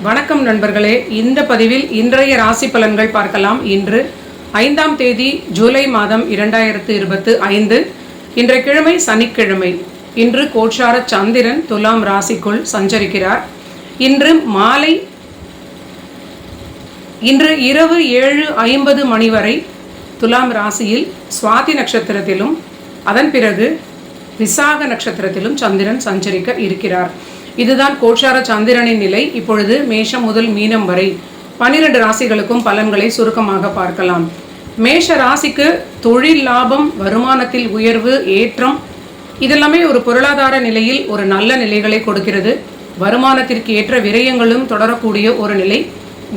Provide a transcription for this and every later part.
வணக்கம் நண்பர்களே, இந்த பதிவில் இன்றைய ராசி பலன்கள் பார்க்கலாம். இன்று 5ஆம் தேதி ஜூலை மாதம் 2025. இன்றைய கிழமை சனிக்கிழமை. இன்று கோட்சார சந்திரன் துலாம் ராசிக்குள் சஞ்சரிக்கிறார். இன்று இரவு 7:50 மணி வரை துலாம் ராசியில் சுவாதி நட்சத்திரத்திலும் அதன் பிறகு விசாக நட்சத்திரத்திலும் சந்திரன் சஞ்சரிக்க இருக்கிறார். இதுதான் கோட்சார சந்திரனின் நிலை. இப்பொழுது மேஷம் முதல் மீனம் வரை 12 ராசிகளுக்கும் பலன்களை சுருக்கமாக பார்க்கலாம். மேஷ ராசிக்கு தொழில் லாபம், வருமானத்தில் உயர்வு, ஏற்றம் இதெல்லாமே ஒரு பொருளாதார நிலையில் ஒரு நல்ல நிலைகளை கொடுக்கிறது. வருமானத்திற்கு ஏற்ற விரயங்களும் தொடரக்கூடிய ஒரு நிலை.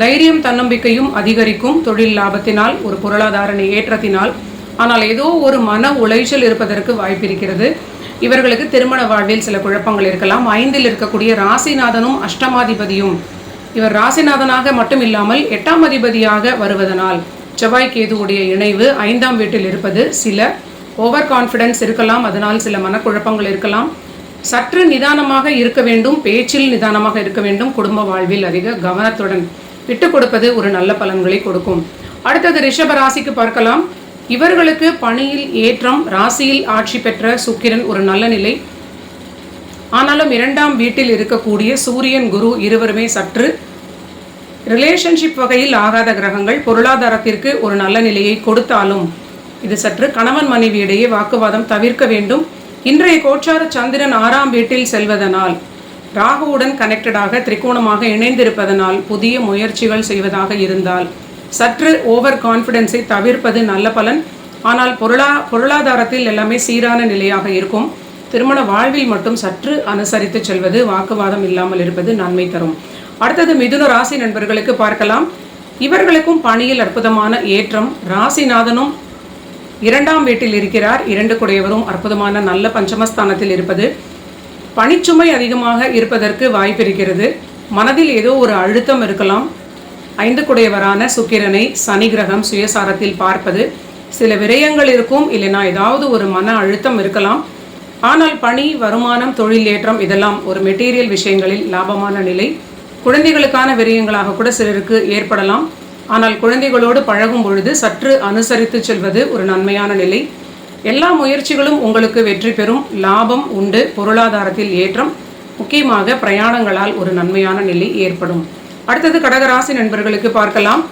தைரியம் தன்னம்பிக்கையும் அதிகரிக்கும் தொழில் லாபத்தினால், ஒரு பொருளாதார ஏற்றத்தினால். ஆனால் ஏதோ ஒரு மன உளைச்சல் இருப்பதற்கு வாய்ப்பிருக்கிறது. இவர்களுக்கு திருமண வாழ்வில் சில குழப்பங்கள் இருக்கலாம். 5இல் இருக்கக்கூடிய ராசிநாதனும் அஷ்டமாதிபதியும், இவர் ராசிநாதனாக மட்டும் இல்லாமல் 8ஆம் அதிபதியாக வருவதனால் செவ்வாய் கேதுவுடைய இணைவு 5ஆம் வீட்டில் இருப்பது சில ஓவர் கான்ஃபிடன்ஸ் இருக்கலாம். அதனால் சில மனக்குழப்பங்கள் இருக்கலாம். சற்று நிதானமாக இருக்க வேண்டும், பேச்சில் நிதானமாக இருக்க வேண்டும். குடும்ப வாழ்வில் அதிக கவனத்துடன் விட்டு கொடுப்பது ஒரு நல்ல பலன்களை கொடுக்கும். அடுத்தது ரிஷப ராசிக்கு பார்க்கலாம். இவர்களுக்கு பணியில் ஏற்றம், ராசியில் ஆட்சி பெற்ற சுக்கிரன் ஒரு நல்ல நிலை. ஆனாலும் 2ஆம் வீட்டில் இருக்கக்கூடிய சூரியன், குரு இருவருமே சற்று ரிலேஷன்ஷிப் வகையில் ஆகாத கிரகங்கள். பொருளாதாரத்திற்கு ஒரு நல்ல நிலையை கொடுத்தாலும் இது சற்று கணவன் மனைவி இடையே வாக்குவாதம் தவிர்க்க வேண்டும். இன்றைய கோட்சார சந்திரன் 6ஆம் வீட்டில் செல்வதனால், ராகுவுடன் கனெக்டடாக திரிகோணமாக இணைந்திருப்பதனால், புதிய முயற்சிகள் செய்வதாக இருந்தால் சற்று ஓவர் கான்ஃபிடென்ஸை தவிர்ப்பது நல்ல பலன். ஆனால் பொருளாதாரத்தில் எல்லாமே சீரான நிலையாக இருக்கும். திருமண வாழ்வில் மட்டும் சற்று அனுசரித்து செல்வது, வாக்குவாதம் இல்லாமல் இருப்பது நன்மை தரும். அடுத்தது மிதுன ராசி நண்பர்களுக்கு பார்க்கலாம். இவர்களுக்கும் பணியில் அற்புதமான ஏற்றம். ராசிநாதனும் 2ஆம் வீட்டில் இருக்கிறார். 2 குடையவரும் அற்புதமான நல்ல பஞ்சமஸ்தானத்தில் இருப்பது பணிச்சுமை அதிகமாக இருப்பதற்கு வாய்ப்பு இருக்கிறது. மனதில் ஏதோ ஒரு அழுத்தம் இருக்கலாம். 5 குடையவரான சுக்கிரனை சனி கிரகம் சுயசாரத்தில் பார்ப்பது சில விரயங்கள் இருக்கும். இல்லைனா ஏதாவது ஒரு மன அழுத்தம் இருக்கலாம். ஆனால் பணி, வருமானம், தொழில் ஏற்றம் இதெல்லாம் ஒரு மெட்டீரியல் விஷயங்களில் லாபமான நிலை. குழந்தைகளுக்கான விரயங்களாக கூட சிலருக்கு ஏற்படலாம். ஆனால் குழந்தைகளோடு பழகும் பொழுது சற்று அனுசரித்து செல்வது ஒரு நன்மையான நிலை. எல்லா முயற்சிகளும் உங்களுக்கு வெற்றி பெறும். லாபம் உண்டு. பொருளாதாரத்தில் ஏற்றம், முக்கியமாக பிரயாணங்களால் ஒரு நன்மையான நிலை ஏற்படும். அடுத்தது கடகராசி நண்பர்களுக்கு பார்க்கலாம்.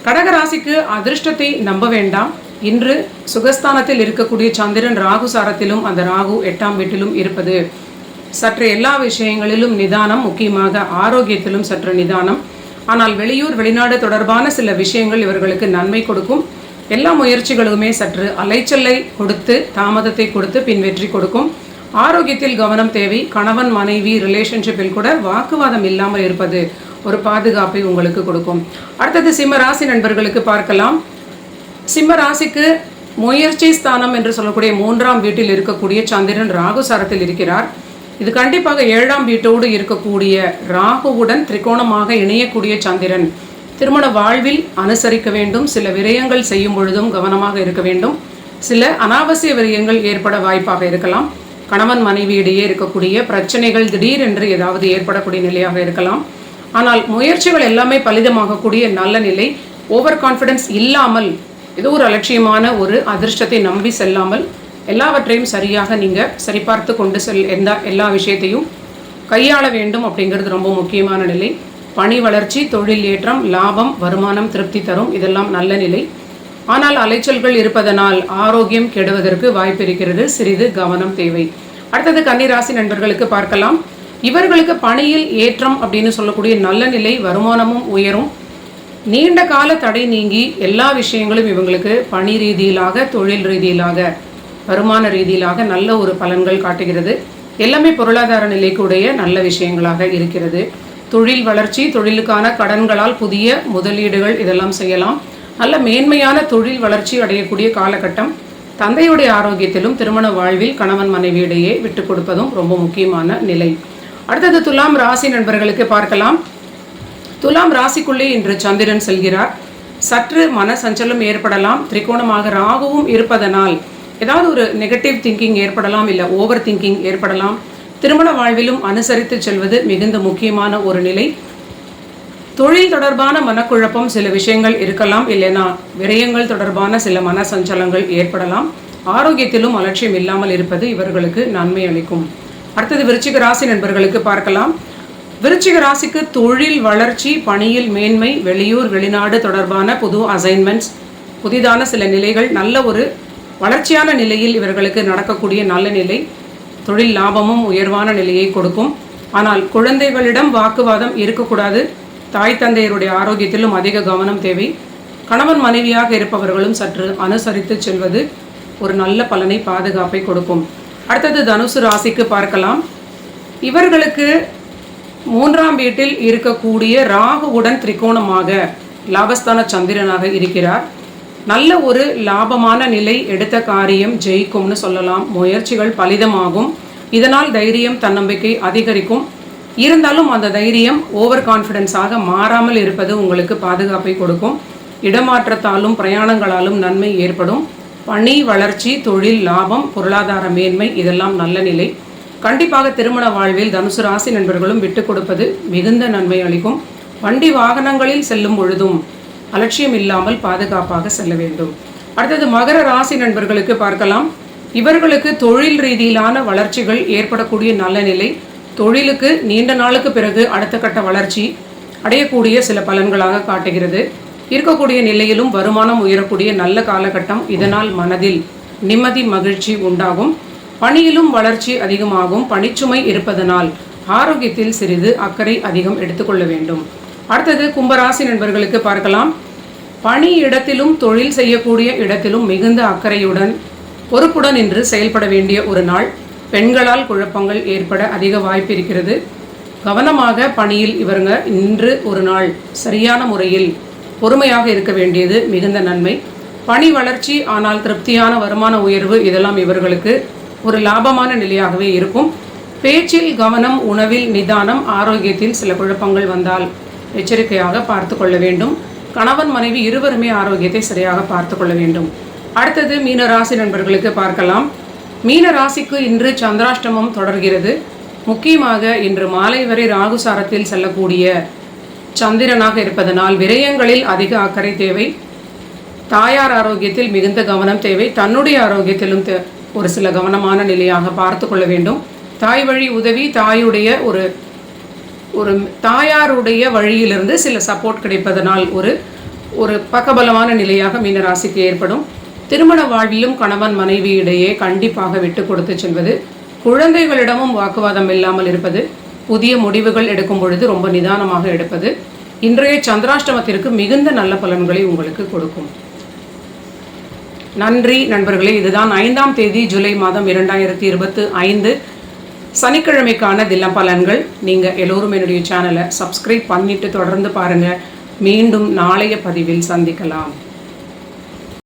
கடகராசிக்கு அதிர்ஷ்டத்தை நம்ப வேண்டாம். இன்று சுகஸ்தானத்தில் இருக்கக்கூடிய சந்திரன் ராகு சாரத்திலும், அந்த ராகு 8ஆம் வீட்டிலும் இருப்பது சற்று எல்லா விஷயங்களிலும் நிதானம், முக்கியமாக ஆரோக்கியத்திலும் சற்று நிதானம். ஆனால் வெளியூர் வெளிநாடு தொடர்பான சில விஷயங்கள் இவர்களுக்கு நன்மை கொடுக்கும். எல்லா முயற்சிகளுமே சற்று அலைச்சலை கொடுத்து, தாமதத்தை கொடுத்து பின் வெற்றி கொடுக்கும். ஆரோக்கியத்தில் கவனம் தேவை. கணவன் மனைவி ரிலேஷன்ஷிப்பில் கூட வாக்குவாதம் இல்லாமல் இருப்பது ஒரு பாதுகாப்பை உங்களுக்கு கொடுக்கும். அடுத்தது சிம்ம ராசி நண்பர்களுக்கு பார்க்கலாம். சிம்ம ராசிக்கு முயற்சி ஸ்தானம் என்று சொல்லக்கூடிய 3ஆம் வீட்டில் இருக்கக்கூடிய சந்திரன் ராகு சாரத்தில் இருக்கிறார். இது கண்டிப்பாக 7ஆம் வீட்டோடு இருக்கக்கூடிய ராகுவுடன் திரிகோணமாக இணையக்கூடிய சந்திரன் திருமண வாழ்வில் அனுசரிக்க வேண்டும். சில விரயங்கள் செய்யும் பொழுதும் கவனமாக இருக்க வேண்டும். சில அனாவசிய விரயங்கள் ஏற்பட வாய்ப்பாக இருக்கலாம். கணவன் மனைவி இடையே இருக்கக்கூடிய பிரச்சனைகள் திடீரென்று ஏதாவது ஏற்படக்கூடிய நிலையாக இருக்கலாம். ஆனால் முயற்சிகள் எல்லாமே பலிதமாகக்கூடிய நல்ல நிலை. ஓவர் கான்ஃபிடென்ஸ் இல்லாமல், ஏதோ ஒரு அலட்சியமான ஒரு அதிர்ஷ்டத்தை நம்பி செல்லாமல் எல்லாவற்றையும் சரியாக நீங்கள் சரிபார்த்து கொண்டு எல்லா விஷயத்தையும் கையாள வேண்டும். அப்படிங்கிறது ரொம்ப முக்கியமான நிலை. பணி வளர்ச்சி, தொழில் ஏற்றம், லாபம், வருமானம் திருப்தி தரும். இதெல்லாம் நல்ல நிலை. ஆனால் அலைச்சல்கள் இருப்பதனால் ஆரோக்கியம் கெடுவதற்கு வாய்ப்பு இருக்கிறது. சிறிது கவனம் தேவை. அடுத்தது கன்னிராசி நண்பர்களுக்கு பார்க்கலாம். இவர்களுக்கு பணியில் ஏற்றம் அப்படின்னு சொல்லக்கூடிய நல்ல நிலை. வருமானமும் உயரும். நீண்ட கால தடை நீங்கி எல்லா விஷயங்களும் இவங்களுக்கு பணி ரீதியிலாக, தொழில் ரீதியிலாக, வருமான ரீதியிலாக நல்ல ஒரு பலன்கள் காட்டுகிறது. எல்லாமே பொருளாதார நிலைக்குடைய நல்ல விஷயங்களாக இருக்கிறது. தொழில் வளர்ச்சி, தொழிலுக்கான கடன்களால் புதிய முதலீடுகள் இதெல்லாம் செய்யலாம். நல்ல மேன்மையான தொழில் வளர்ச்சி அடையக்கூடிய காலகட்டம். தந்தையுடைய ஆரோக்கியத்திலும் திருமண வாழ்வில் கணவன் மனைவியிடையே விட்டு கொடுப்பதும் ரொம்ப முக்கியமான நிலை. அடுத்தது துலாம் ராசி நண்பர்களுக்கு பார்க்கலாம். துலாம் ராசிக்குள்ளே இன்று சந்திரன் செல்கிறார். சற்று மன சஞ்சலம் ஏற்படலாம். திரிகோணமாக ராகுவும் இருப்பதனால் ஏதாவது ஒரு நெகட்டிவ் திங்கிங் ஏற்படலாம். இல்லை ஓவர் திங்கிங் ஏற்படலாம். திருமண வாழ்விலும் அனுசரித்து செல்வது மிகுந்த முக்கியமான ஒரு நிலை. தொழில் தொடர்பான மனக்குழப்பம் சில விஷயங்கள் இருக்கலாம், இல்லைனா விரயங்கள் தொடர்பான சில மன சஞ்சலங்கள் ஏற்படலாம். ஆரோக்கியத்திலும் அலட்சியம் இல்லாமல் இருப்பது இவர்களுக்கு நன்மை அளிக்கும். அடுத்தது விருச்சிக ராசி நண்பர்களுக்கு பார்க்கலாம். விருச்சிக ராசிக்கு தொழில் வளர்ச்சி, பணியில் மேன்மை, வெளியூர் வெளிநாடு தொடர்பான புது அசைன்மெண்ட்ஸ், புதிதான சில நிலைகள், நல்ல ஒரு வளர்ச்சியான நிலையில் இவர்களுக்கு நடக்கக்கூடிய நல்ல நிலை, தொழில் லாபமும் உயர்வான நிலையை கொடுக்கும். ஆனால் குழந்தைகளிடம் வாக்குவாதம் இருக்கக்கூடாது. தாய் தந்தையருடைய ஆரோக்கியத்திலும் அதிக கவனம் தேவை. கணவன் மனைவியாக இருப்பவர்களும் சற்று அனுசரித்து செல்வது ஒரு நல்ல பலனை, பாதுகாப்பை கொடுக்கும். அடுத்தது தனுசு ராசிக்கு பார்க்கலாம். இவர்களுக்கு 3ஆம் வீட்டில் இருக்கக்கூடிய ராகுவுடன் திரிகோணமாக லாபஸ்தான சந்திரனாக இருக்கிறார். நல்ல ஒரு லாபமான நிலை, எடுத்த காரியம் ஜெயிக்கும்னு சொல்லலாம். முயற்சிகள் பலிதமாகும். இதனால் தைரியம், தன்னம்பிக்கை அதிகரிக்கும். இருந்தாலும் அந்த தைரியம் ஓவர் கான்ஃபிடென்ஸாக மாறாமல் இருப்பது உங்களுக்கு பாதுகாப்பை கொடுக்கும். இடமாற்றத்தாலும் பிரயாணங்களாலும் நன்மை ஏற்படும். பணி வளர்ச்சி, தொழில் லாபம், பொருளாதார மேன்மை, இதெல்லாம் நல்ல நிலை. கண்டிப்பாக திருமண வாழ்வில் தனுசு ராசி நண்பர்களும் விட்டு கொடுப்பது மிகுந்த நன்மை அளிக்கும். வண்டி வாகனங்களில் செல்லும் பொழுதும் அலட்சியம் இல்லாமல் பாதுகாப்பாக செல்ல வேண்டும். அடுத்தது மகர ராசி நண்பர்களுக்கு பார்க்கலாம். இவர்களுக்கு தொழில் ரீதியிலான வளர்ச்சிகள் ஏற்படக்கூடிய நல்ல நிலை. தொழிலுக்கு நீண்ட நாளுக்கு பிறகு அடுத்த கட்ட வளர்ச்சி அடையக்கூடிய சில பலன்களாக காட்டுகிறது. இருக்கக்கூடிய நிலையிலும் வருமானம் உயரக்கூடிய நல்ல காலகட்டம். இதனால் மனதில் நிம்மதி, மகிழ்ச்சி உண்டாகும். பணியிலும் வளர்ச்சி அதிகமாகும். பணிச்சுமை இருப்பதனால் ஆரோக்கியத்தில் சிறிது அக்கறை அதிகம் எடுத்துக்கொள்ள வேண்டும். அடுத்தது கும்பராசி நண்பர்களுக்கு பார்க்கலாம். பணி இடத்திலும் தொழில் செய்யக்கூடிய இடத்திலும் மிகுந்த அக்கறையுடன் பொறுப்புடன் இன்று செயல்பட வேண்டிய ஒரு நாள். பெண்களால் குழப்பங்கள் ஏற்பட அதிக வாய்ப்பு இருக்கிறது. கவனமாக பணியில் இவங்க இன்று ஒரு நாள் சரியான முறையில் பொறுமையாக இருக்க வேண்டியது மிகுந்த நன்மை. பணி வளர்ச்சி, ஆனால் திருப்தியான வருமான உயர்வு, இதெல்லாம் இவர்களுக்கு ஒரு லாபமான நிலையாகவே இருக்கும். பேச்சில் கவனம், உணவில் நிதானம், ஆரோக்கியத்தில் சில குழப்பங்கள் வந்தால் எச்சரிக்கையாக பார்த்து கொள்ள வேண்டும். கணவன் மனைவி இருவருமே ஆரோக்கியத்தை சரியாக பார்த்து கொள்ள வேண்டும். அடுத்தது மீன ராசி நண்பர்களுக்கு பார்க்கலாம். மீன ராசிக்கு இன்று சந்திராஷ்டமம் தொடர்கிறது. முக்கியமாக இன்று மாலை வரை ராகுசாரத்தில் செல்லக்கூடிய சந்திரனாக இருப்பதனால் விரயங்களில் அதிக அக்கறை தேவை. தாயார் ஆரோக்கியத்தில் மிகுந்த கவனம் தேவை. தன்னுடைய ஆரோக்கியத்திலும் ஒரு சில கவனமான நிலையாக பார்த்து கொள்ள வேண்டும். தாய் வழி உதவி, தாயுடைய ஒரு தாயாருடைய வழியிலிருந்து சில சப்போர்ட் கிடைப்பதனால் ஒரு பக்கபலமான நிலையாக மீனராசிக்கு ஏற்படும். திருமண வாழ்விலும் கணவன் மனைவி இடையே கண்டிப்பாக விட்டு கொடுத்து செல்வது, குழந்தைகளிடமும் வாக்குவாதம் இல்லாமல் இருப்பது, புதிய முடிவுகள் எடுக்கும் பொழுது ரொம்ப நிதானமாக எடுப்பது இன்றைய சந்திராஷ்டமத்திற்கு மிகுந்த நல்ல பலன்களை உங்களுக்கு கொடுக்கும். நன்றி நண்பர்களே. இதுதான் 5ஆம் தேதி ஜூலை மாதம் 2025 சனிக்கிழமைக்கான தினம் பலன்கள். நீங்கள் எல்லோரும் என்னுடைய சேனலை சப்ஸ்கிரைப் பண்ணிட்டு தொடர்ந்து பாருங்கள். மீண்டும் நாளைய பதிவில் சந்திக்கலாம்.